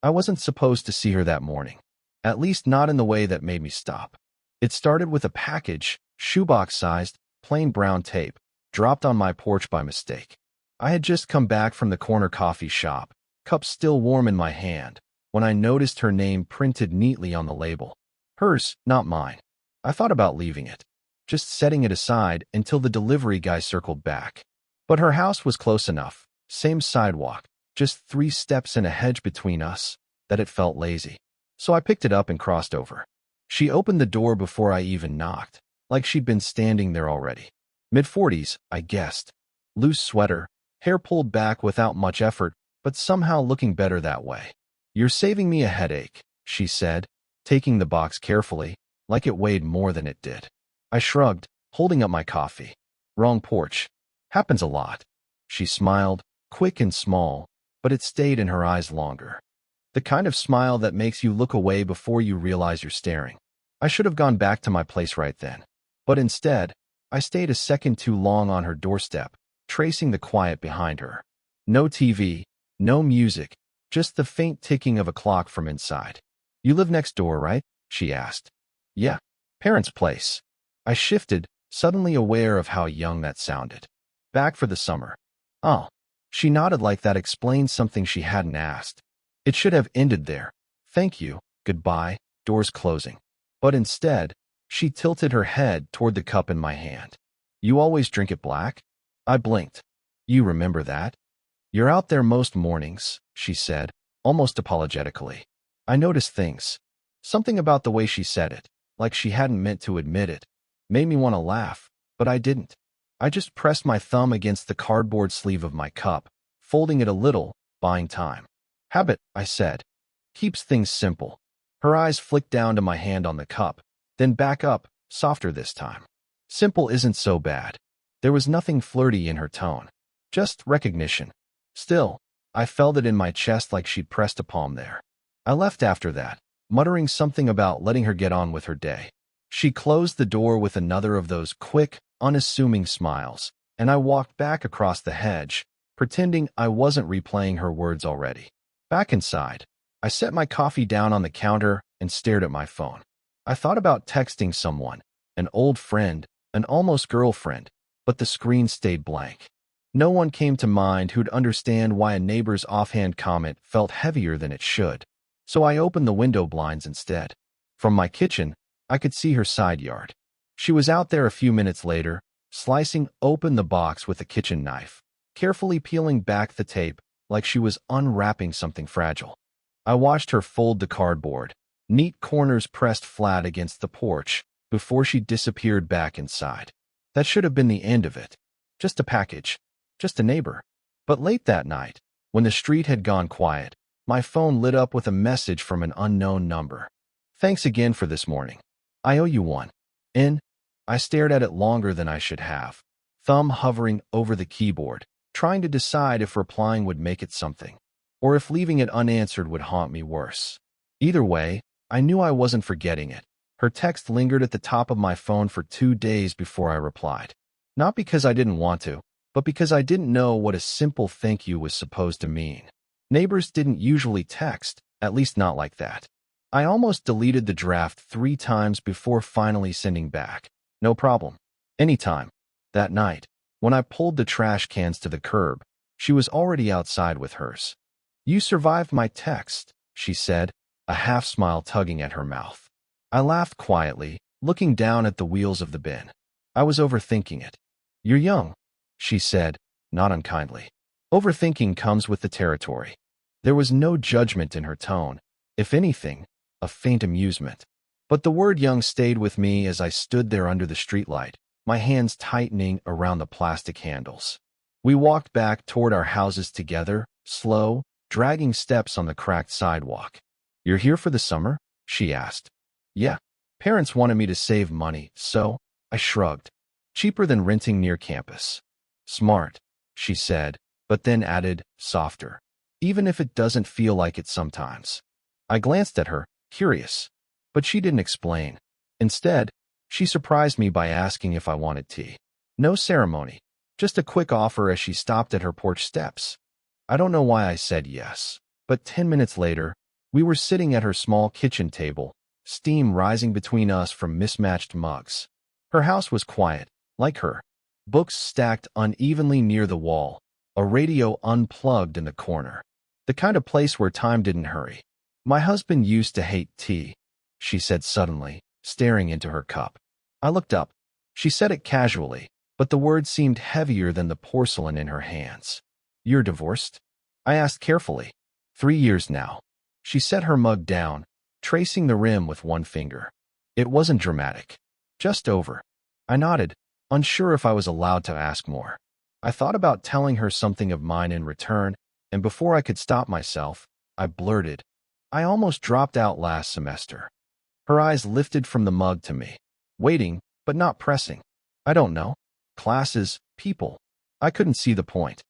I wasn't supposed to see her that morning, at least not in the way that made me stop. It started with a package, shoebox-sized, plain brown tape, dropped on my porch by mistake. I had just come back from the corner coffee shop, cup still warm in my hand, when I noticed her name printed neatly on the label. Hers, not mine. I thought about leaving it, just setting it aside until the delivery guy circled back. But her house was close enough, same sidewalk, just 3 steps and a hedge between us, that it felt lazy. So I picked it up and crossed over. She opened the door before I even knocked, like she'd been standing there already. Mid-40s, I guessed. Loose sweater, hair pulled back without much effort, but somehow looking better that way. "You're saving me a headache," she said, taking the box carefully, like it weighed more than it did. I shrugged, holding up my coffee. "Wrong porch. Happens a lot." She smiled, quick and small, but it stayed in her eyes longer. The kind of smile that makes you look away before you realize you're staring. I should have gone back to my place right then. But instead, I stayed a second too long on her doorstep, tracing the quiet behind her. No TV, no music, just the faint ticking of a clock from inside. "You live next door, right?" she asked. "Yeah. Parents' place." I shifted, suddenly aware of how young that sounded. "Back for the summer." "Oh." She nodded like that explained something she hadn't asked. It should have ended there. "Thank you, goodbye," doors closing. But instead, she tilted her head toward the cup in my hand. "You always drink it black?" I blinked. "You remember that?" "You're out there most mornings," she said, almost apologetically. I noticed things. Something about the way she said it, like she hadn't meant to admit it, made me want to laugh, but I didn't. I just pressed my thumb against the cardboard sleeve of my cup, folding it a little, buying time. "Habit," I said. "Keeps things simple." Her eyes flicked down to my hand on the cup, then back up, softer this time. "Simple isn't so bad." There was nothing flirty in her tone, just recognition. Still, I felt it in my chest like she'd pressed a palm there. I left after that, muttering something about letting her get on with her day. She closed the door with another of those quick, unassuming smiles, and I walked back across the hedge, pretending I wasn't replaying her words already. Back inside, I set my coffee down on the counter and stared at my phone. I thought about texting someone, an old friend, an almost girlfriend, but the screen stayed blank. No one came to mind who'd understand why a neighbor's offhand comment felt heavier than it should, so I opened the window blinds instead. From my kitchen, I could see her side yard. She was out there a few minutes later, slicing open the box with a kitchen knife, carefully peeling back the tape like she was unwrapping something fragile. I watched her fold the cardboard, neat corners pressed flat against the porch, before she disappeared back inside. That should have been the end of it. Just a package. Just a neighbor. But late that night, when the street had gone quiet, my phone lit up with a message from an unknown number. "Thanks again for this morning. I owe you one." I stared at it longer than I should have, thumb hovering over the keyboard, trying to decide if replying would make it something, or if leaving it unanswered would haunt me worse. Either way, I knew I wasn't forgetting it. Her text lingered at the top of my phone for 2 days before I replied. Not because I didn't want to, but because I didn't know what a simple thank you was supposed to mean. Neighbors didn't usually text, at least not like that. I almost deleted the draft 3 times before finally sending back. "No problem. Anytime." That night, when I pulled the trash cans to the curb, she was already outside with hers. "You survived my text," she said, a half-smile tugging at her mouth. I laughed quietly, looking down at the wheels of the bin. I was overthinking it. "You're young," she said, not unkindly. Overthinking comes with the territory. There was no judgment in her tone, if anything, a faint amusement. But the word young stayed with me as I stood there under the streetlight, my hands tightening around the plastic handles. We walked back toward our houses together, slow, dragging steps on the cracked sidewalk. "You're here for the summer?" she asked. "Yeah. Parents wanted me to save money, so," I shrugged. "Cheaper than renting near campus." "Smart," she said, but then added, softer. "Even if it doesn't feel like it sometimes." I glanced at her, curious. But she didn't explain. Instead, she surprised me by asking if I wanted tea. No ceremony, just a quick offer as she stopped at her porch steps. I don't know why I said yes, but 10 minutes later, We were sitting at her small kitchen table, steam rising between us from mismatched mugs. Her house was quiet, like her. Books stacked unevenly near the wall, a radio unplugged in the corner. The kind of place where time didn't hurry. My husband used to hate tea, she said suddenly, staring into her cup. I looked up. She said it casually, but the words seemed heavier than the porcelain in her hands. You're divorced? I asked carefully. 3 years now. She set her mug down, tracing the rim with one finger. It wasn't dramatic. Just over. I nodded, unsure if I was allowed to ask more. I thought about telling her something of mine in return, and before I could stop myself, I blurted, I almost dropped out last semester. Her eyes lifted from the mug to me, waiting, but not pressing. I don't know. Classes, people. I couldn't see the point.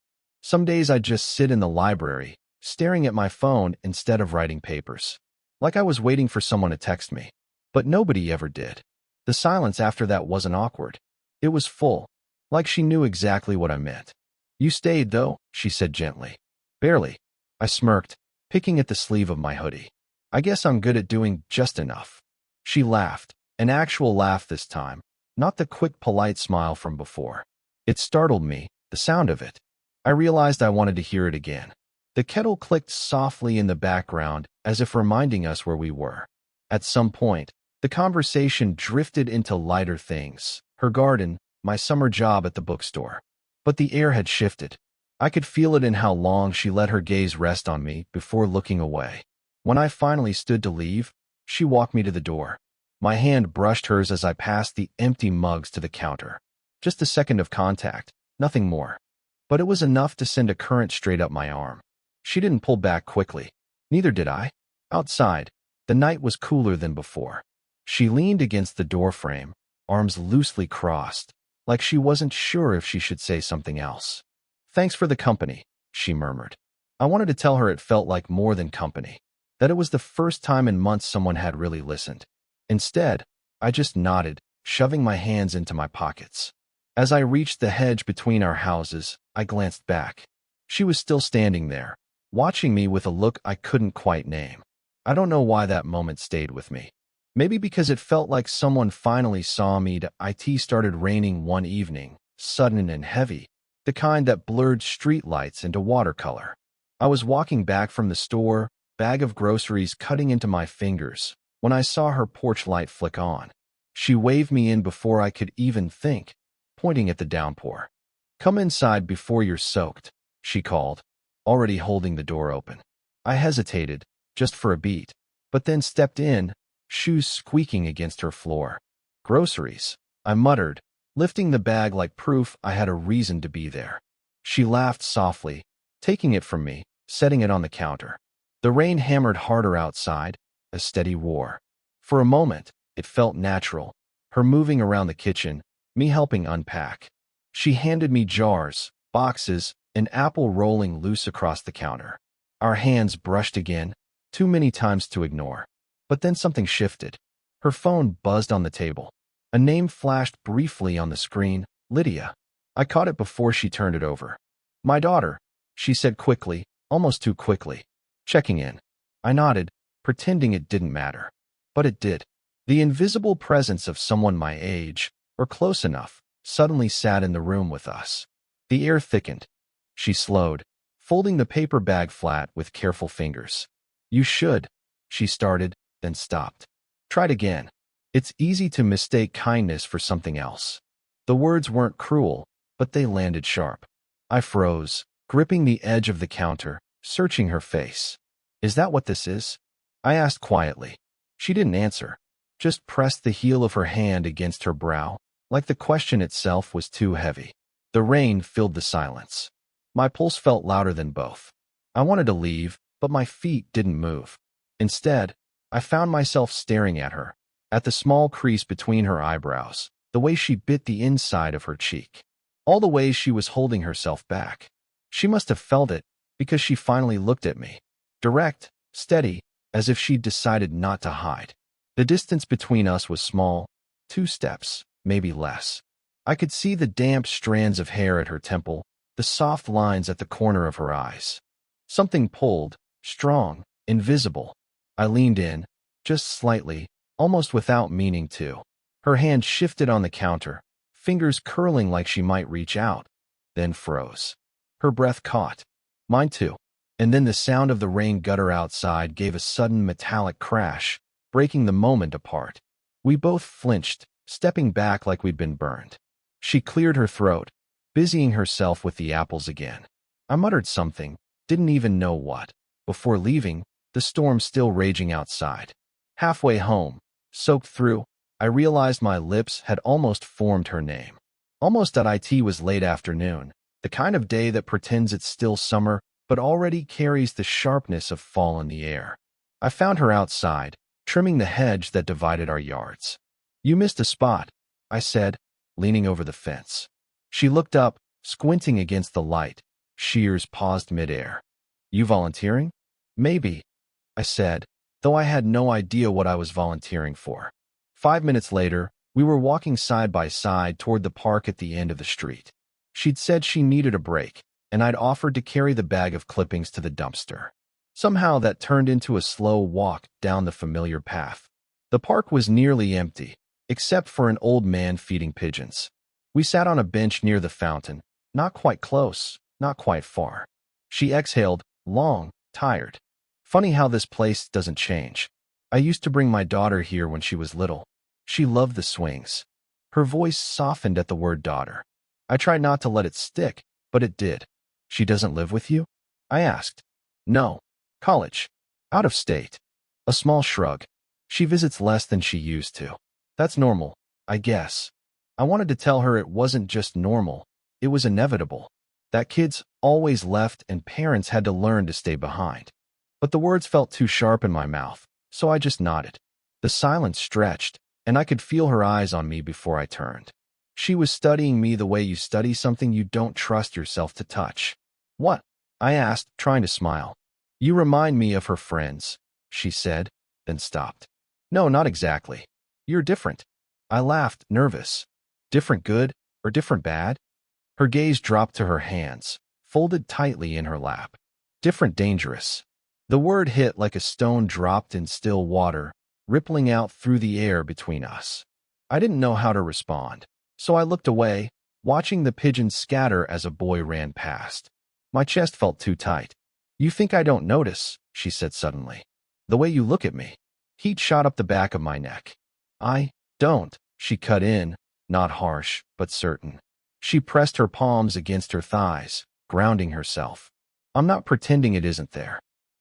Some days I'd just sit in the library, staring at my phone instead of writing papers. Like I was waiting for someone to text me. But nobody ever did. The silence after that wasn't awkward. It was full, like she knew exactly what I meant. You stayed, though, she said gently. Barely. I smirked, picking at the sleeve of my hoodie. I guess I'm good at doing just enough. She laughed, an actual laugh this time, not the quick, polite smile from before. It startled me, the sound of it. I realized I wanted to hear it again. The kettle clicked softly in the background, as if reminding us where we were. At some point, the conversation drifted into lighter things, her garden, my summer job at the bookstore. But the air had shifted. I could feel it in how long she let her gaze rest on me before looking away. When I finally stood to leave, she walked me to the door. My hand brushed hers as I passed the empty mugs to the counter. Just a second of contact, nothing more. But it was enough to send a current straight up my arm. She didn't pull back quickly. Neither did I. Outside, the night was cooler than before. She leaned against the doorframe, arms loosely crossed, like she wasn't sure if she should say something else. Thanks for the company, she murmured. I wanted to tell her it felt like more than company, that it was the first time in months someone had really listened. Instead, I just nodded, shoving my hands into my pockets. As I reached the hedge between our houses, I glanced back. She was still standing there, watching me with a look I couldn't quite name. I don't know why that moment stayed with me. Maybe because it felt like someone finally saw me. It started raining one evening, sudden and heavy, the kind that blurred streetlights into watercolor. I was walking back from the store, bag of groceries cutting into my fingers, when I saw her porch light flick on. She waved me in before I could even think, pointing at the downpour. Come inside before you're soaked, she called, already holding the door open. I hesitated, just for a beat, but then stepped in, shoes squeaking against her floor. Groceries, I muttered, lifting the bag like proof I had a reason to be there. She laughed softly, taking it from me, setting it on the counter. The rain hammered harder outside, a steady roar. For a moment, it felt natural, her moving around the kitchen, me helping unpack. She handed me jars, boxes, an apple rolling loose across the counter. Our hands brushed again, too many times to ignore. But then something shifted. Her phone buzzed on the table. A name flashed briefly on the screen, Lydia. I caught it before she turned it over. My daughter, she said quickly, almost too quickly. Checking in. I nodded, pretending it didn't matter. But it did. The invisible presence of someone my age, or close enough, suddenly sat in the room with us. The air thickened. She slowed, folding the paper bag flat with careful fingers. You should, she started, then stopped. Tried again. It's easy to mistake kindness for something else. The words weren't cruel, but they landed sharp. I froze, gripping the edge of the counter, searching her face. Is that what this is? I asked quietly. She didn't answer, just pressed the heel of her hand against her brow, like the question itself was too heavy. The rain filled the silence. My pulse felt louder than both. I wanted to leave, but my feet didn't move. Instead, I found myself staring at her, at the small crease between her eyebrows, the way she bit the inside of her cheek, all the ways she was holding herself back. She must have felt it, because she finally looked at me. Direct, steady, as if she'd decided not to hide. The distance between us was small, 2 steps, maybe less. I could see the damp strands of hair at her temple, the soft lines at the corner of her eyes. Something pulled, strong, invisible, I leaned in, just slightly, almost without meaning to. Her hand shifted on the counter, fingers curling like she might reach out, then froze. Her breath caught. Mine too. And then the sound of the rain gutter outside gave a sudden metallic crash, breaking the moment apart. We both flinched, stepping back like we'd been burned. She cleared her throat, busying herself with the apples again. I muttered something, didn't even know what, before leaving, the storm still raging outside. Halfway home, soaked through, I realized my lips had almost formed her name. Almost that it was late afternoon, the kind of day that pretends it's still summer but already carries the sharpness of fall in the air. I found her outside, trimming the hedge that divided our yards. You missed a spot, I said, leaning over the fence. She looked up, squinting against the light. Shears paused midair. You volunteering? Maybe, I said, though I had no idea what I was volunteering for. 5 minutes later, we were walking side by side toward the park at the end of the street. She'd said she needed a break, and I'd offered to carry the bag of clippings to the dumpster. Somehow that turned into a slow walk down the familiar path. The park was nearly empty, except for an old man feeding pigeons. We sat on a bench near the fountain, not quite close, not quite far. She exhaled, long, tired. Funny how this place doesn't change. I used to bring my daughter here when she was little. She loved the swings. Her voice softened at the word daughter. I tried not to let it stick, but it did. She doesn't live with you? I asked. No. College. Out of state. A small shrug. She visits less than she used to. That's normal, I guess. I wanted to tell her it wasn't just normal, it was inevitable. That kids always left and parents had to learn to stay behind. But the words felt too sharp in my mouth, so I just nodded. The silence stretched, and I could feel her eyes on me before I turned. She was studying me the way you study something you don't trust yourself to touch. What? I asked, trying to smile. You remind me of her friends, she said, then stopped. No, not exactly. You're different. I laughed, nervous. Different good or different bad? Her gaze dropped to her hands, folded tightly in her lap. Different dangerous. The word hit like a stone dropped in still water, rippling out through the air between us. I didn't know how to respond, so I looked away, watching the pigeons scatter as a boy ran past. My chest felt too tight. You think I don't notice, she said suddenly. The way you look at me. Heat shot up the back of my neck. I don't, she cut in, not harsh, but certain. She pressed her palms against her thighs, grounding herself. I'm not pretending it isn't there.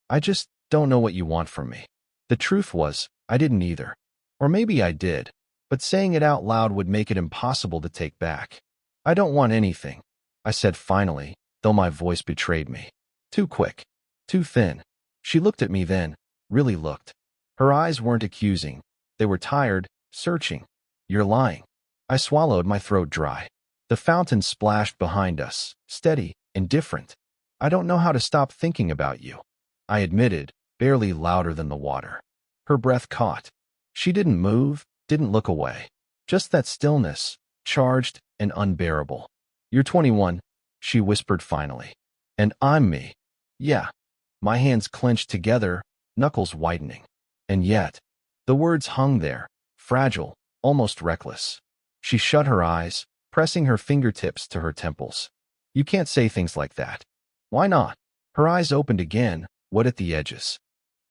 I just don't know what you want from me. The truth was, I didn't either. Or maybe I did, but saying it out loud would make it impossible to take back. I don't want anything, I said finally, though my voice betrayed me. Too quick. Too thin. She looked at me then, really looked. Her eyes weren't accusing. They were tired, searching. You're lying. I swallowed, my throat dry. The fountain splashed behind us, steady, indifferent. I don't know how to stop thinking about you, I admitted, barely louder than the water. Her breath caught. She didn't move, didn't look away. Just that stillness, charged and unbearable. You're 21, she whispered finally. And I'm me. Yeah. My hands clenched together, knuckles whitening. And yet, the words hung there, fragile, almost reckless. She shut her eyes, pressing her fingertips to her temples. You can't say things like that. Why not? Her eyes opened again, wet at the edges.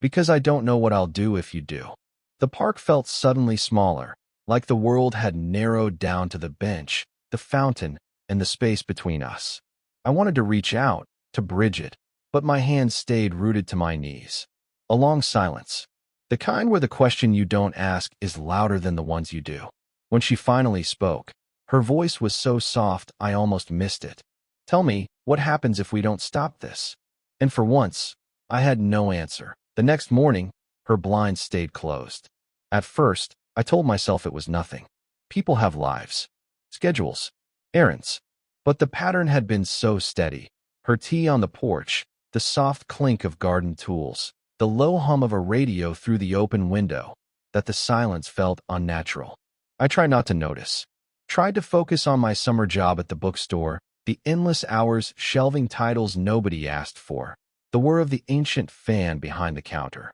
Because I don't know what I'll do if you do. The park felt suddenly smaller, like the world had narrowed down to the bench, the fountain, and the space between us. I wanted to reach out, to bridge it, but my hands stayed rooted to my knees. A long silence. The kind where the question you don't ask is louder than the ones you do. When she finally spoke, her voice was so soft I almost missed it. Tell me, what happens if we don't stop this? And for once, I had no answer. The next morning, her blinds stayed closed. At first, I told myself it was nothing. People have lives, schedules, errands. But the pattern had been so steady. Her tea on the porch, the soft clink of garden tools, the low hum of a radio through the open window, that the silence felt unnatural. I tried not to notice. Tried to focus on my summer job at the bookstore, the endless hours shelving titles nobody asked for, the whir of the ancient fan behind the counter.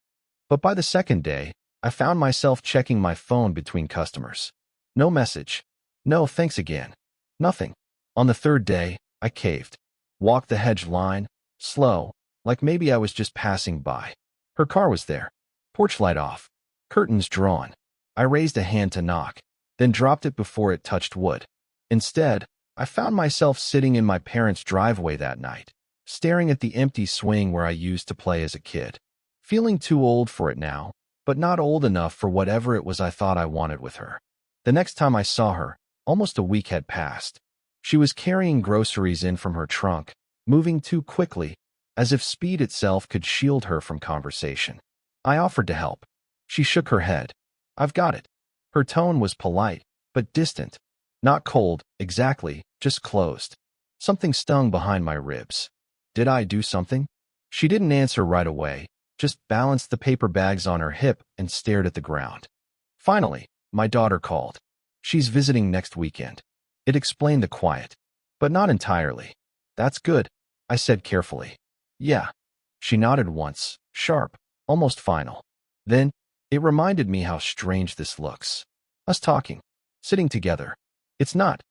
But by the second day, I found myself checking my phone between customers. No message. No thanks again. Nothing. On the third day, I caved. Walked the hedge line, slow, like maybe I was just passing by. Her car was there. Porch light off. Curtains drawn. I raised a hand to knock, then dropped it before it touched wood. Instead, I found myself sitting in my parents' driveway that night, staring at the empty swing where I used to play as a kid. Feeling too old for it now, but not old enough for whatever it was I thought I wanted with her. The next time I saw her, almost a week had passed. She was carrying groceries in from her trunk, moving too quickly, as if speed itself could shield her from conversation. I offered to help. She shook her head. I've got it. Her tone was polite, but distant. Not cold, exactly, just closed. Something stung behind my ribs. Did I do something? She didn't answer right away, just balanced the paper bags on her hip and stared at the ground. Finally, my daughter called. She's visiting next weekend. It explained the quiet, but not entirely. That's good, I said carefully. Yeah. She nodded once, sharp, almost final. Then, it reminded me how strange this looks. Us talking, sitting together. It's not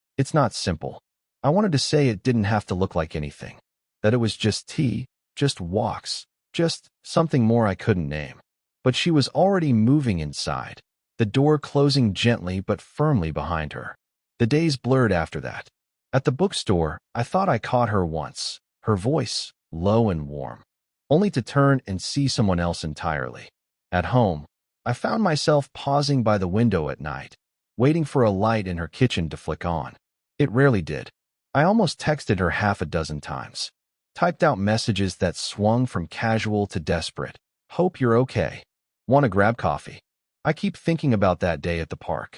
simple. I wanted to say it didn't have to look like anything. That it was just tea, just walks, just something more I couldn't name. But she was already moving inside, the door closing gently but firmly behind her. The days blurred after that. At the bookstore, I thought I caught her once, her voice, low and warm, only to turn and see someone else entirely. At home, I found myself pausing by the window at night, waiting for a light in her kitchen to flick on. It rarely did. I almost texted her half a dozen times. Typed out messages that swung from casual to desperate. Hope you're okay. Want to grab coffee? I keep thinking about that day at the park.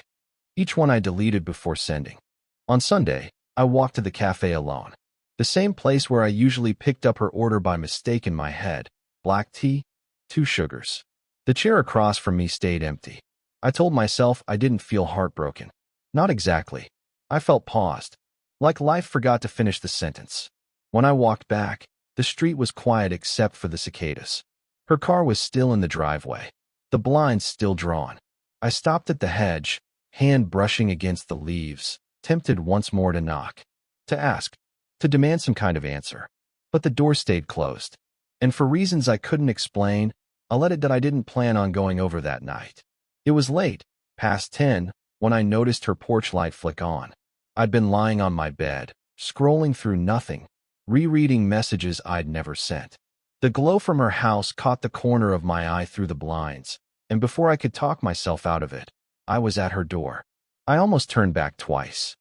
Each one I deleted before sending. On Sunday, I walked to the cafe alone. The same place where I usually picked up her order by mistake in my head. Black tea, 2 sugars. The chair across from me stayed empty. I told myself I didn't feel heartbroken. Not exactly. I felt paused, like life forgot to finish the sentence. When I walked back, the street was quiet except for the cicadas. Her car was still in the driveway, the blinds still drawn. I stopped at the hedge, hand brushing against the leaves, tempted once more to knock, to ask, to demand some kind of answer. But the door stayed closed, and for reasons I couldn't explain, I let it that I didn't plan on going over that night. It was late, past 10, when I noticed her porch light flick on. I'd been lying on my bed, scrolling through nothing, rereading messages I'd never sent. The glow from her house caught the corner of my eye through the blinds, and before I could talk myself out of it, I was at her door. I almost turned back twice.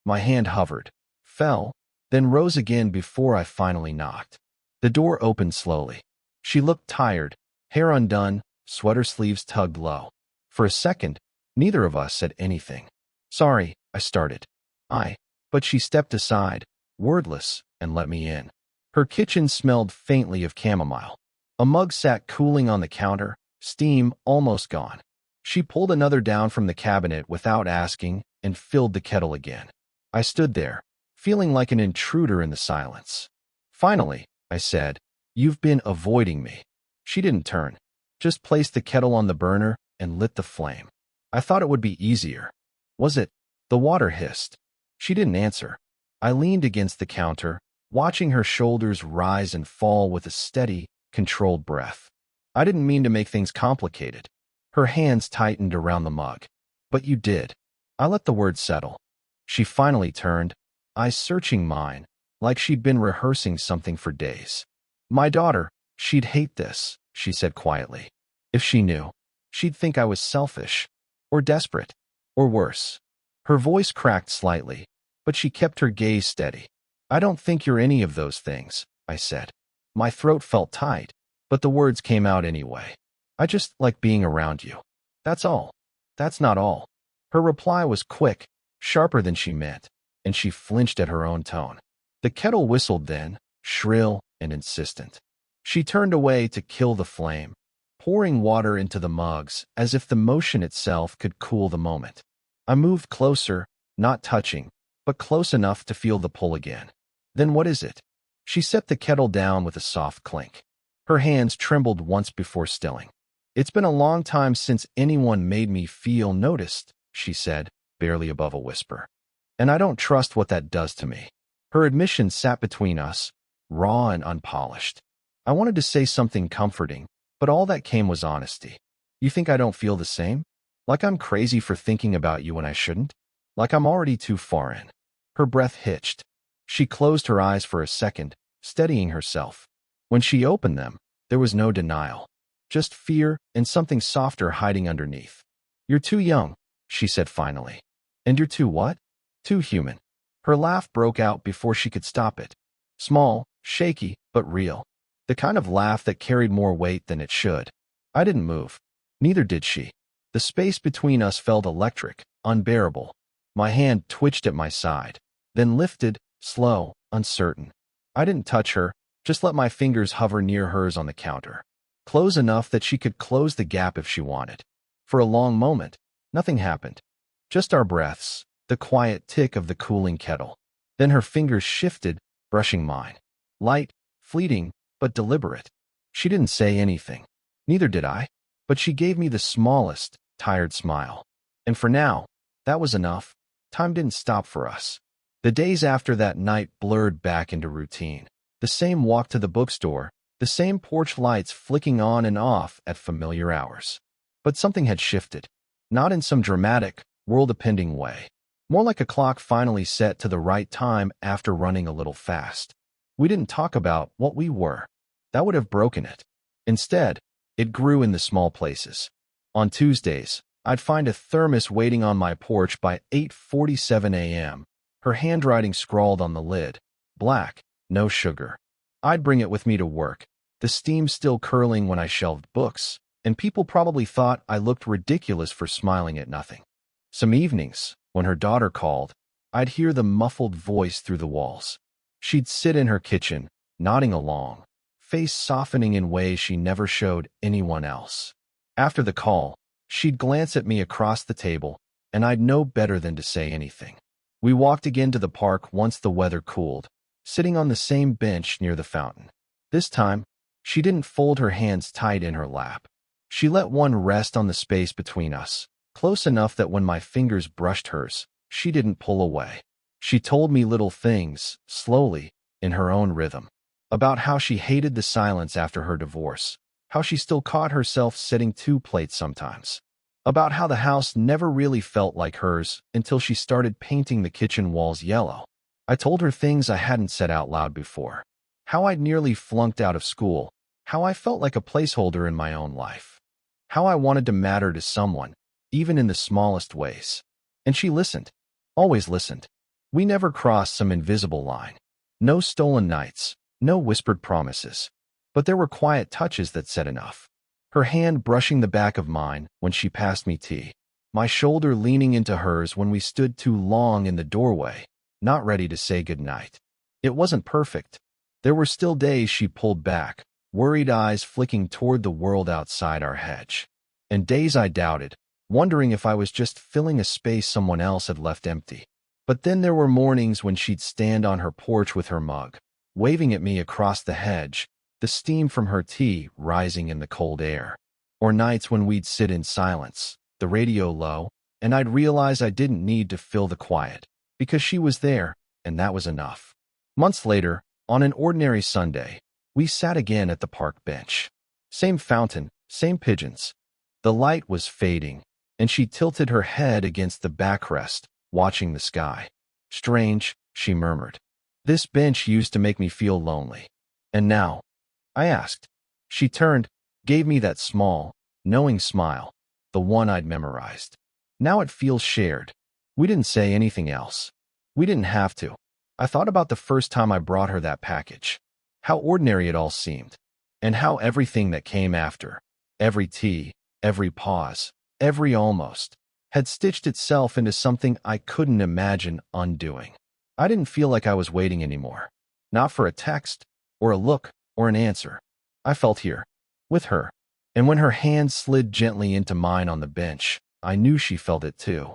My hand hovered, fell, then rose again before I finally knocked. The door opened slowly. She looked tired, hair undone, sweater sleeves tugged low. For a second, neither of us said anything. Sorry, I started. But she stepped aside, wordless, and let me in. Her kitchen smelled faintly of chamomile. A mug sat cooling on the counter, steam almost gone. She pulled another down from the cabinet without asking and filled the kettle again. I stood there, feeling like an intruder in the silence. Finally, I said, "You've been avoiding me." She didn't turn, just placed the kettle on the burner and lit the flame. I thought it would be easier. Was it? The water hissed. She didn't answer. I leaned against the counter, watching her shoulders rise and fall with a steady, controlled breath. I didn't mean to make things complicated. Her hands tightened around the mug. But you did. I let the words settle. She finally turned, eyes searching mine, like she'd been rehearsing something for days. My daughter, she'd hate this, she said quietly. If she knew, she'd think I was selfish, or desperate, or worse. Her voice cracked slightly, but she kept her gaze steady. I don't think you're any of those things, I said. My throat felt tight, but the words came out anyway. I just like being around you. That's all. That's not all. Her reply was quick, sharper than she meant, and she flinched at her own tone. The kettle whistled then, shrill and insistent. She turned away to kill the flame, pouring water into the mugs as if the motion itself could cool the moment. I moved closer, not touching, but close enough to feel the pull again. Then what is it? She set the kettle down with a soft clink. Her hands trembled once before stilling. "It's been a long time since anyone made me feel noticed," she said, barely above a whisper. "And I don't trust what that does to me." Her admission sat between us, raw and unpolished. I wanted to say something comforting, but all that came was honesty. "You think I don't feel the same? Like I'm crazy for thinking about you when I shouldn't? Like I'm already too far in?" Her breath hitched. She closed her eyes for a second, steadying herself. When she opened them, there was no denial, just fear and something softer hiding underneath. "You're too young," she said finally. "And you're too what?" "Too human." Her laugh broke out before she could stop it. Small, shaky, but real. The kind of laugh that carried more weight than it should. I didn't move. Neither did she. The space between us felt electric, unbearable. My hand twitched at my side, then lifted, slow, uncertain. I didn't touch her, just let my fingers hover near hers on the counter, close enough that she could close the gap if she wanted. For a long moment, nothing happened. Just our breaths, the quiet tick of the cooling kettle. Then her fingers shifted, brushing mine. Light, fleeting, but deliberate. She didn't say anything. Neither did I. But she gave me the smallest, tired smile. And for now, that was enough. Time didn't stop for us. The days after that night blurred back into routine. The same walk to the bookstore, the same porch lights flicking on and off at familiar hours. But something had shifted. Not in some dramatic, world-upending way. More like a clock finally set to the right time after running a little fast. We didn't talk about what we were. That would have broken it. Instead, it grew in the small places. On Tuesdays, I'd find a thermos waiting on my porch by 8:47 a.m., her handwriting scrawled on the lid. Black, no sugar. I'd bring it with me to work, the steam still curling when I shelved books, and people probably thought I looked ridiculous for smiling at nothing. Some evenings, when her daughter called, I'd hear the muffled voice through the walls. She'd sit in her kitchen, nodding along, face softening in ways she never showed anyone else. After the call, she'd glance at me across the table, and I'd know better than to say anything. We walked again to the park once the weather cooled, sitting on the same bench near the fountain. This time, she didn't fold her hands tight in her lap. She let one rest on the space between us, close enough that when my fingers brushed hers, she didn't pull away. She told me little things, slowly, in her own rhythm, about how she hated the silence after her divorce, how she still caught herself setting two plates sometimes, about how the house never really felt like hers until she started painting the kitchen walls yellow. I told her things I hadn't said out loud before, how I'd nearly flunked out of school, how I felt like a placeholder in my own life, how I wanted to matter to someone, even in the smallest ways. And she listened, always listened. We never crossed some invisible line. No stolen nights, no whispered promises. But there were quiet touches that said enough. Her hand brushing the back of mine when she passed me tea, my shoulder leaning into hers when we stood too long in the doorway, not ready to say goodnight. It wasn't perfect. There were still days she pulled back, worried eyes flicking toward the world outside our hedge. And days I doubted, wondering if I was just filling a space someone else had left empty. But then there were mornings when she'd stand on her porch with her mug, waving at me across the hedge, the steam from her tea rising in the cold air. Or nights when we'd sit in silence, the radio low, and I'd realize I didn't need to fill the quiet, because she was there, and that was enough. Months later, on an ordinary Sunday, we sat again at the park bench. Same fountain, same pigeons. The light was fading, and she tilted her head against the backrest, watching the sky. "Strange," she murmured. "This bench used to make me feel lonely. And now?" I asked. She turned, gave me that small, knowing smile, the one I'd memorized. "Now it feels shared." We didn't say anything else. We didn't have to. I thought about the first time I brought her that package. How ordinary it all seemed. And how everything that came after, every tea, every pause, every almost, had stitched itself into something I couldn't imagine undoing. I didn't feel like I was waiting anymore. Not for a text, or a look, or an answer. I felt here, with her. And when her hand slid gently into mine on the bench, I knew she felt it too.